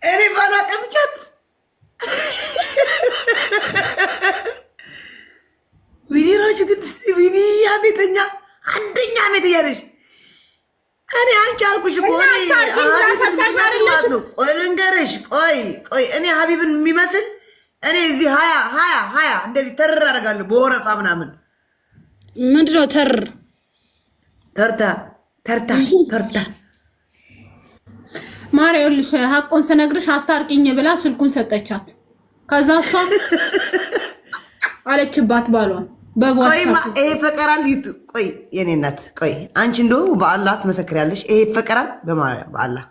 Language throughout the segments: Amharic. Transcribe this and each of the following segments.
እኔ ባሏ ቀምቻት ዊኒሮቹ ግን ዊኒ ቤተኛ አንደኛ ቤት እያለሽ እኔ አንቺ አልኩሽ እኮ ቆይ ልንገርሽ፣ ቆይ እኔ ሀቢብን የሚመስል እኔ እዚህ ሀያ እንደዚህ ተርር አደርጋለሁ በወረፋ ምናምን። ምንድን ነው ተርታ ማርያውልሽ ሀቁን ስነግርሽ አስታርቂኝ ብላ ስልኩን ሰጠቻት። ከዛ እሷ አለችባት ባሏን በቦታ ይሄ ፈቀራል። ቆይ የኔ እናት ቆይ አንቺ እንደው በአላህ ትመሰክሪያለሽ። ይሄ ፈቀራል በማርያም በአላህ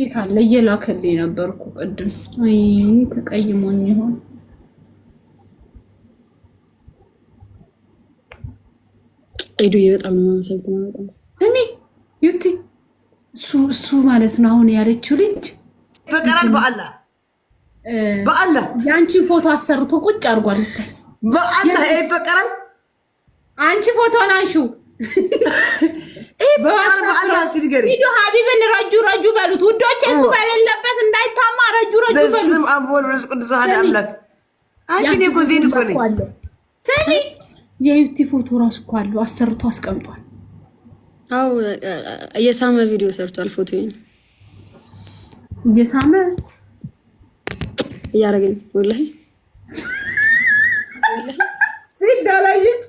ይካለ እየላከልኝ ነበርኩ ቅድም። አይ ተቀይሞኝ ይሆን አይዱዬ በጣም ነው የማመሰግነው። በጣም ስሚ ዩቲ እሱ ማለት ነው አሁን ያለችው ልጅ ፈቀራል በአላህ ያንቺ ፎቶ አሰርቶ ቁጭ አድርጓል። ልታይ በአላህ ይሄ ፈቀራል። አንቺ ፎቶን አንሹ በአላህ ሲድገሪ ቪዲዮ ሀቢብን ረጁ በሉት ውዶች። እሱ በሌለበት እንዳይታማ ረጁ በሉት። በስም አብ ወልድ ወመንፈስ ቅዱስ አሐድ አምላክ። አንቺ እኮ ዜድ እኮ ነኝ። ስሚ የዩቲ ፎቶ ራሱ እኮ አለው አሰርቶ አስቀምጧል። አው እየሳመ ቪዲዮ ሰርቷል። ፎቶዬን እየሳመ እያረገኝ ወላሂ ሲዳላይት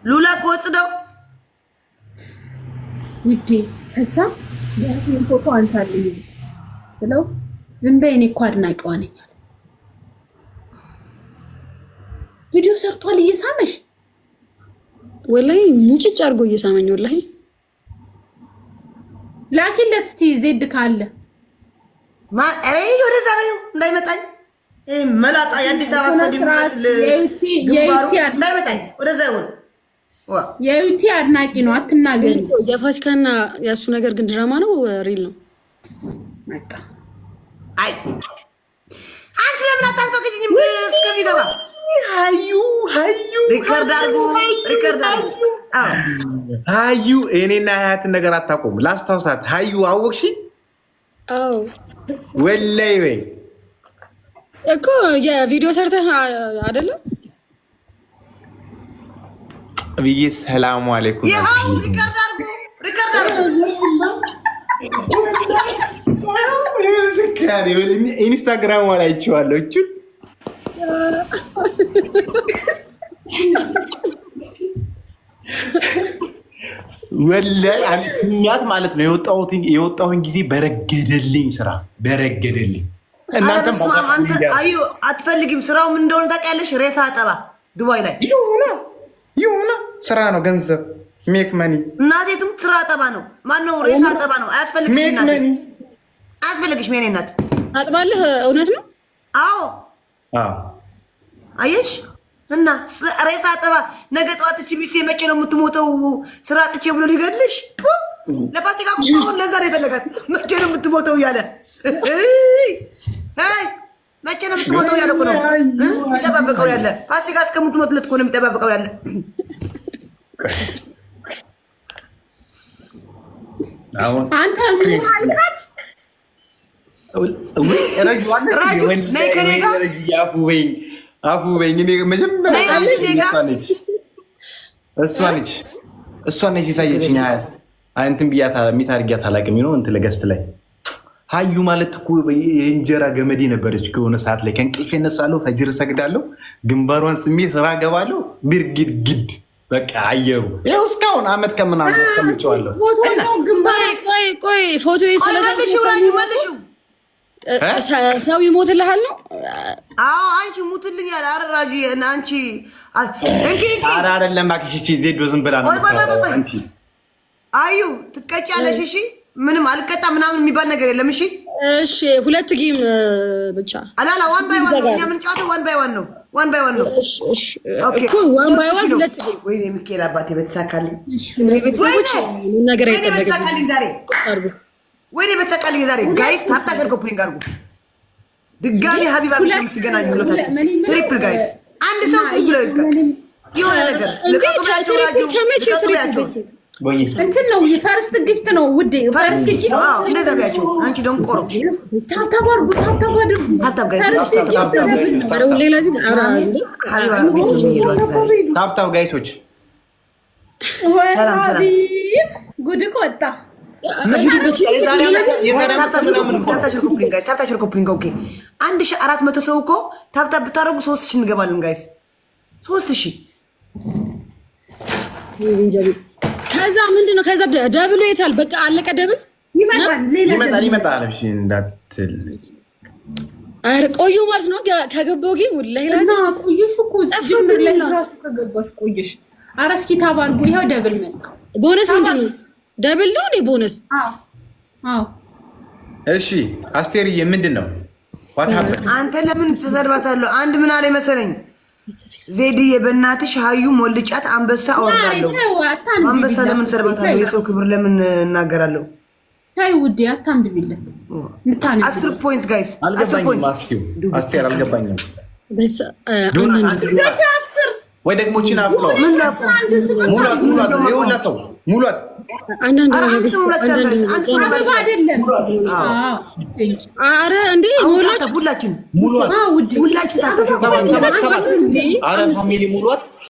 ሉላ ቆጽደው ውዴ ከሳ ያቺን ፎቶ አንሳልኝ ብለው ዝም በይ። እኔ እኮ አድናቂዋ ነኝ። ቪዲዮ ሰርቷል እየሳመሽ ወላሂ ሙጭጭ አድርጎ እየሳመኝ ወላሂ። ላኪለት እስቲ ዜድ ካለ አሬ ወደዛ ነው እንዳይመጣኝ መላጣ የአዲስ አበባ ስታዲየም መስል ግንባሩ እንዳይመጣኝ ወደዛ ይሁን። የዩቲ አድናቂ ነው አትናገሪ። የፋሲካና ያሱ ነገር ግን ድራማ ነው ሪል ነው? መጣ አይ አንቺ ለምን አታስፈቅጂኝም? እስከሚገባ ሃዩ ሪከርድ አድርጉ። ሃዩ እኔና ሀያትን ነገር አታቆም። ላስታውሳት ሃዩ አወቅሽ? አዎ ወላይ ወይ እኮ የቪዲዮ ሰርተህ አይደለም ብዬ ሰላሙ አለይኩም። ይኸው ሪከርድ አድርጉ። ኢንስታግራም ላይ አይቼዋለሁ። እቹ ወላይ ስኛት ማለት ነው። የወጣሁኝ ጊዜ በረገደልኝ ስራ በረገደልኝ። እናንተም አንተ አዩ አትፈልጊም። ስራው ምን እንደሆነ ታውቂያለሽ? ሬሳ አጠባ ዱባይ ላይ ይሁና ስራ ነው፣ ገንዘብ ሜክ መኒ። እናቴቱም ስራ አጠባ ነው። ማነው ሬሳ አጠባ ነው። አያስፈልግሽ እናቴ አያስፈልግሽ። ምን እናት አጥባለህ? እውነት ነው። አዎ አየሽ። እና ሬሳ አጠባ ነገ ጠዋት እቺ ሚስቴ መቼ ነው የምትሞተው? ስራ አጥቼ ብሎ ሊገድልሽ ለፋሲካ አሁን ለዛ ነው የፈለጋት። መቼ ነው የምትሞተው እያለ መቼ ነው የምትሞተው እያለ እኮ ነው የሚጠባበቀው ያለ። ፋሲካ እስከምትሞትለት እኮ ነው የሚጠባበቀው ያለ። አንተ ምን አልካት? ራጁ ነይ ከኔ ጋር አፉ በይኝ። እኔ መጀመሪያ እሷ ነች የሳየችኝ። እንትን ብያታ ሚት አድርጊያት አላውቅም ነው እንትን ለገስት ላይ ሀዩ ማለት እኮ የእንጀራ ገመዴ ነበረች። ከሆነ ሰዓት ላይ ከእንቅልፍ እነሳለሁ፣ ፈጅር እሰግዳለሁ፣ ግንባሯን ስሜ ስራ ገባለሁ። ብርግድግድ በቃ አየሩ ይኸው እስካሁን አመት ከምናምን አስቀምጬዋለሁ። ቆይ ፎቶ መልሽው ሰው ይሞትልሃል ነው? አዎ አንቺ ሙትልኝ ያለ አራራጂ አንቺ እንኪ አይደለም እባክሽ። እቺ ዜዶ ዝም ብላ ነው አንቺ አዩ ትቀጫለሽ። እሺ ምንም አልቀጣ ምናምን የሚባል ነገር የለም። እሺ እሺ፣ ሁለት ጌም ብቻ አላላ ዋን ባይ ዋን ነው። እኛ ምን ጫወተው ዋን ባይ ዋን ነው። እሺ እሺ እኮ ዋን ባይ ዋን ሁለት ጌም። ወይኔ ሚካኤል አባቴ በተሳካልኝ። ቤተሰቦች ምን ነገር በተሳካልኝ ዛሬ ወይኔ በተሳካልኝ ዛሬ። ጋይስ ታፕ ታፕ ኮፕሊንግ አድርጉ። ድጋሚ ሀቢባ የምትገናኙ ሁለታችሁ ትሪፕል ጋይስ። አንድ ሰው ብሎ የሆነ ነገር ለቀጥላቸው ራጁ ለቀጥላቸው እንትን ነው የፈርስት ጊፍት ነው ውዴ። ፈርስት ጊፍት እንደዛ ቢያቸው አንቺ ደግሞ ቆሮ ታብታብ አድርጉ። ታብታብ ጋይስ ታብታብ ጋይሶች ጉድ እኮ ወጣ። ታብታብ ኮፕሊንግ ኦኬ 1400 ሰው እኮ ታብታብ ብታረጉ 3000 እንገባለን ጋይስ 3000 ከዛ ምንድነው? ከዛ ደብሉ የታል? በቃ አለቀ። ደብል ይመጣል። እሺ እንዳትል አረ ቆዩ ማለት ነው። ከገባው ጌም ወላሂ እና ቆየሽ እኮ ጅምር ላይ ራሱ ከገባሽ ቆየሽ። አረ እስኪ ታባርጉ። ይሄው ደብል መጣ። ቦነስ ምንድነው? ደብል ነው እንዴ ቦነስ? አዎ እሺ አስቴርዬ ምንድነው? አንተ ለምን ተሰርባታለሁ? አንድ ምን አለ መሰለኝ ዜድዬ በእናትሽ ሀዩ ሞልጫት አንበሳ አወርዳለሁ። አንበሳ ለምን ሰርባታለሁ? የሰው ክብር ለምን እናገራለሁ? ታይ ውዴ አታንብቢለት። 10 ፖይንት ጋይስ 10 ፖይንት አስቴር አልገባኝም። ወይ ደግሞ ቺና አፍሎ ምን ሙላት ሰው ሙላት አንዳንድ አረ እንዴ ሁላችን ሙላት ሁላችን አረ ፋሚሊ ሙላት